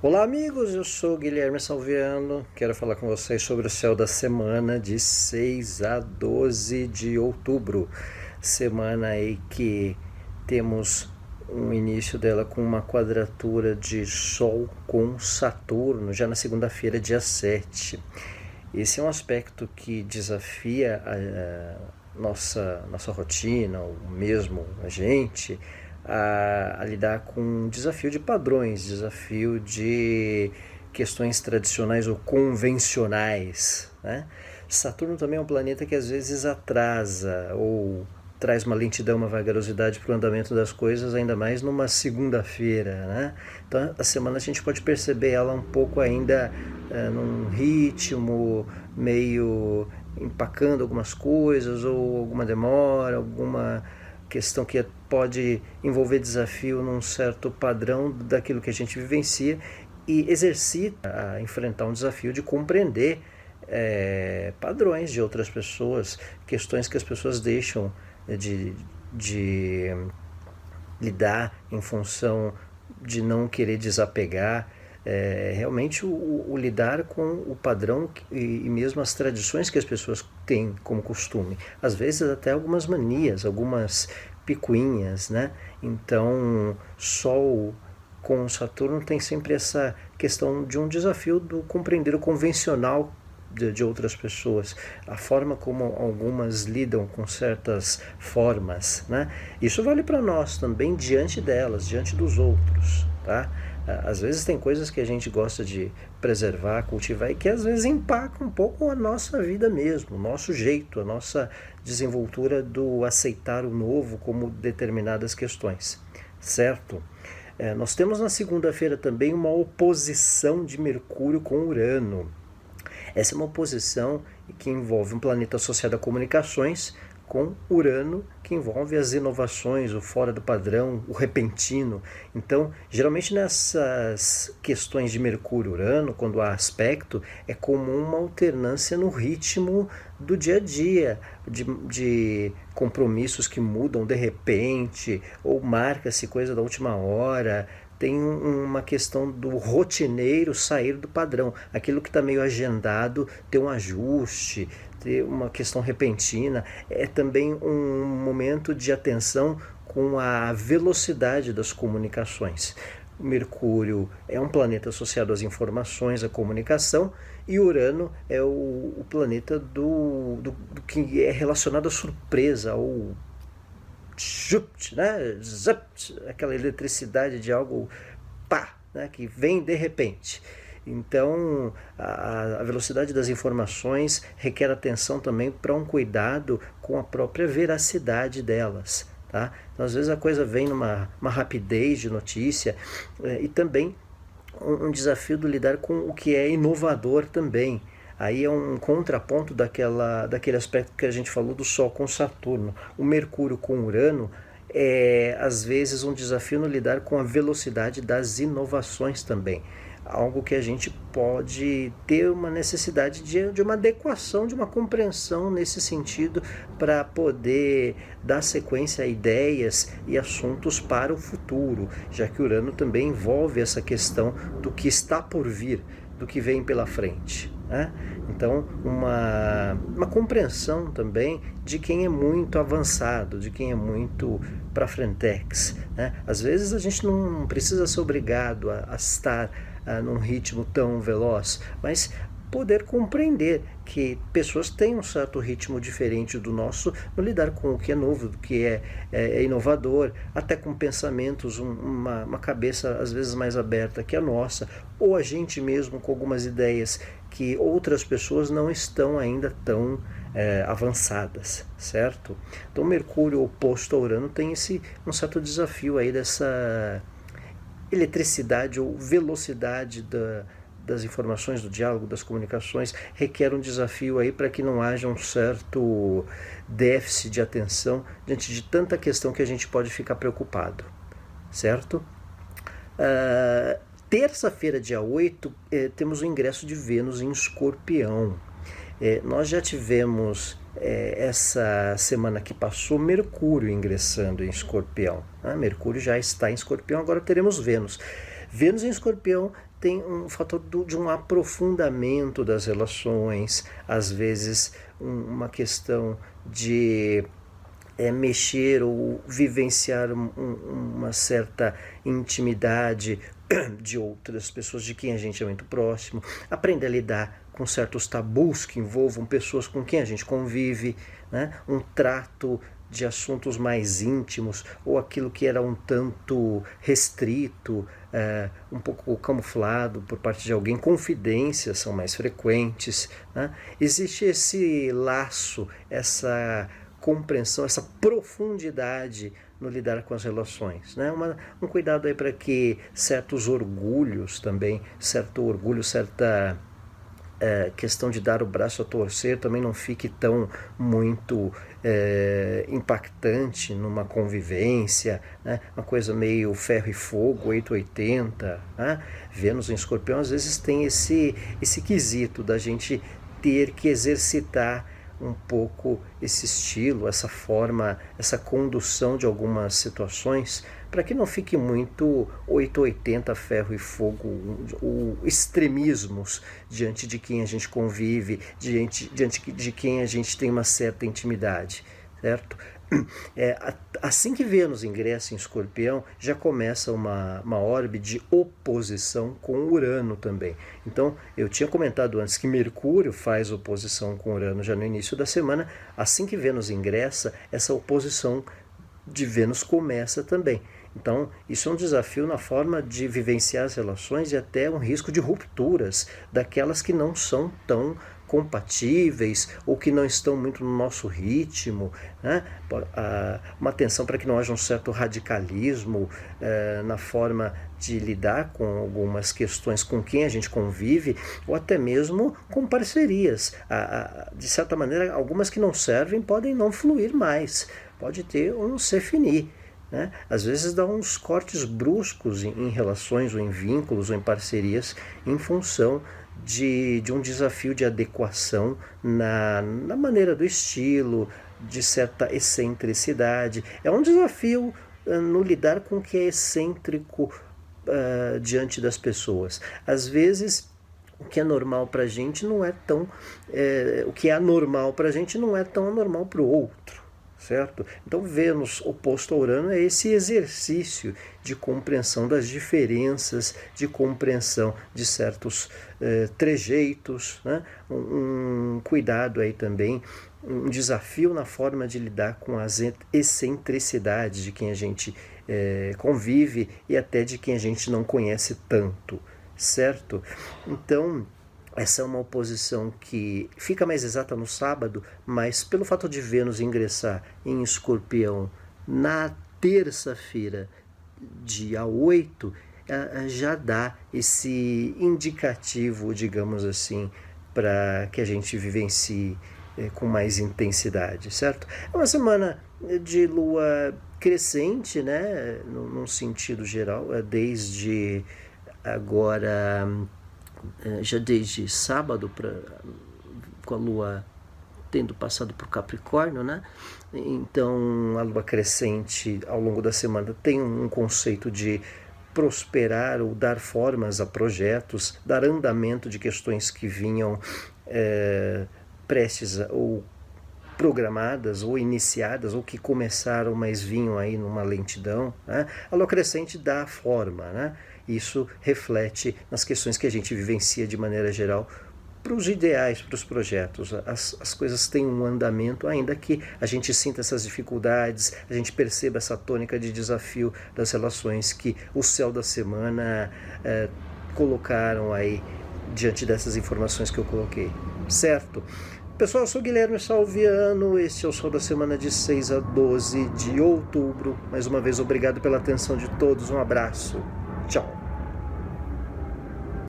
Olá amigos, eu sou Guilherme Salviano, quero falar com vocês sobre o céu da semana de 6 a 12 de outubro, semana aí que temos um início dela com uma quadratura de Sol com Saturno, já na segunda-feira, dia 7. Esse é um aspecto que desafia a nossa rotina, ou mesmo a gente, a lidar com um desafio de padrões, desafio de questões tradicionais ou convencionais, né? Saturno também é um planeta que às vezes atrasa ou traz uma lentidão, uma vagarosidade para o andamento das coisas, ainda mais numa segunda-feira, né? Então a semana a gente pode perceber ela um pouco ainda num ritmo meio empacando algumas coisas, ou alguma demora, alguma questão que pode envolver desafio num certo padrão daquilo que a gente vivencia e exercita a enfrentar um desafio de compreender padrões de outras pessoas, questões que as pessoas deixam de lidar em função de não querer desapegar. Realmente o lidar com o padrão e mesmo as tradições que as pessoas têm como costume, às vezes até algumas manias, algumas picuinhas, né? Então, Sol com Saturno tem sempre essa questão de um desafio do compreender o convencional de outras pessoas, a forma como algumas lidam com certas formas, né? Isso vale para nós também diante delas, diante dos outros, tá? Às vezes tem coisas que a gente gosta de preservar, cultivar e que às vezes empacam um pouco a nossa vida mesmo, o nosso jeito, a nossa desenvoltura do aceitar o novo como determinadas questões, certo? Nós temos na segunda-feira também uma oposição de Mercúrio com Urano. Essa é uma oposição que envolve um planeta associado a comunicações com Urano, que envolve as inovações, o fora do padrão, o repentino. Então, geralmente nessas questões de Mercúrio-Urano, quando há aspecto, é comum uma alternância no ritmo do dia a dia, de compromissos que mudam de repente, ou marca-se coisa da última hora. Tem uma questão do rotineiro sair do padrão. Aquilo que está meio agendado ter um ajuste, ter uma questão repentina. É também um momento de atenção com a velocidade das comunicações. Mercúrio é um planeta associado às informações, à comunicação, e Urano é o planeta do que é relacionado à surpresa, ao zupt, né? Zupt, aquela eletricidade de algo pá, né? Que vem de repente. Então, a velocidade das informações requer atenção também para um cuidado com a própria veracidade delas. Tá? Então, às vezes a coisa vem numa rapidez de notícia e também um desafio de lidar com o que é inovador também. Aí é um contraponto daquele aspecto que a gente falou do Sol com Saturno. O Mercúrio com Urano é, às vezes, um desafio no lidar com a velocidade das inovações também. Algo que a gente pode ter uma necessidade de uma adequação, de uma compreensão nesse sentido, para poder dar sequência a ideias e assuntos para o futuro, já que Urano também envolve essa questão do que está por vir, do que vem pela frente. Né? Então, uma compreensão também de quem é muito avançado, de quem é muito para frentex. Né? Às vezes a gente não precisa ser obrigado a estar num ritmo tão veloz, mas poder compreender que pessoas têm um certo ritmo diferente do nosso no lidar com o que é novo, do que é inovador, até com pensamentos, uma cabeça às vezes mais aberta que a nossa, ou a gente mesmo com algumas ideias que outras pessoas não estão ainda tão avançadas, certo? Então Mercúrio oposto a Urano tem um certo desafio aí dessa eletricidade ou velocidade das informações, do diálogo, das comunicações, requer um desafio aí para que não haja um certo déficit de atenção diante de tanta questão que a gente pode ficar preocupado, certo? Terça-feira, dia 8, temos o ingresso de Vênus em Escorpião. Nós já tivemos essa semana que passou Mercúrio ingressando em Escorpião. Mercúrio já está em Escorpião, agora teremos Vênus. Vênus em Escorpião tem um fator de um aprofundamento das relações, às vezes uma questão de mexer ou vivenciar uma certa intimidade de outras pessoas de quem a gente é muito próximo, aprender a lidar com certos tabus que envolvam pessoas com quem a gente convive, né? Um trato de assuntos mais íntimos ou aquilo que era um tanto restrito, um pouco camuflado por parte de alguém, confidências são mais frequentes, né? Existe esse laço, essa compreensão, essa profundidade no lidar com as relações, né? Um cuidado aí para que certos orgulhos também, certo orgulho, certa questão de dar o braço a torcer também não fique tão muito impactante numa convivência, né? Uma coisa meio ferro e fogo, 880, né? Vênus em Escorpião às vezes tem esse quesito da gente ter que exercitar um pouco esse estilo, essa forma, essa condução de algumas situações, para que não fique muito 880 ferro e fogo, extremismos diante de quem a gente convive, diante de quem a gente tem uma certa intimidade, certo? Assim que Vênus ingressa em Escorpião, já começa uma órbita de oposição com Urano também. Então, eu tinha comentado antes que Mercúrio faz oposição com Urano já no início da semana. Assim que Vênus ingressa, essa oposição de Vênus começa também. Então, isso é um desafio na forma de vivenciar as relações e até um risco de rupturas daquelas que não são tão compatíveis ou que não estão muito no nosso ritmo, né? Uma atenção para que não haja um certo radicalismo na forma de lidar com algumas questões com quem a gente convive, ou até mesmo com parcerias. De certa maneira, algumas que não servem podem não fluir mais, pode ter um se finir. Né? Às vezes dá uns cortes bruscos em relações, ou em vínculos, ou em parcerias, em função de um desafio de adequação na maneira do estilo, de certa excentricidade. É um desafio no lidar com o que é excêntrico diante das pessoas. Às vezes, o que é normal para a gente não é tão... o que é anormal para a gente não é tão anormal para o outro. Certo? Então, Vênus oposto a Urano é esse exercício de compreensão das diferenças, de compreensão de certos trejeitos, né? Um cuidado aí também, um desafio na forma de lidar com as excentricidades de quem a gente convive e até de quem a gente não conhece tanto, certo? Então, essa é uma oposição que fica mais exata no sábado, mas pelo fato de Vênus ingressar em Escorpião na terça-feira, dia 8, já dá esse indicativo, digamos assim, para que a gente vivencie com mais intensidade, certo? É uma semana de lua crescente, né, num sentido geral, desde agora... já desde sábado, com a Lua tendo passado por Capricórnio, né? Então, a Lua crescente ao longo da semana tem um conceito de prosperar ou dar formas a projetos, dar andamento de questões que vinham prestes ou programadas ou iniciadas ou que começaram, mas vinham aí numa lentidão, né? A Lua crescente dá forma, né? Isso reflete nas questões que a gente vivencia de maneira geral para os ideais, para os projetos. As coisas têm um andamento, ainda que a gente sinta essas dificuldades, a gente perceba essa tônica de desafio das relações que o céu da semana colocaram aí diante dessas informações que eu coloquei, certo? Pessoal, eu sou Guilherme Salviano, este é o Sol da Semana de 6 a 12 de outubro. Mais uma vez, obrigado pela atenção de todos, um abraço, tchau.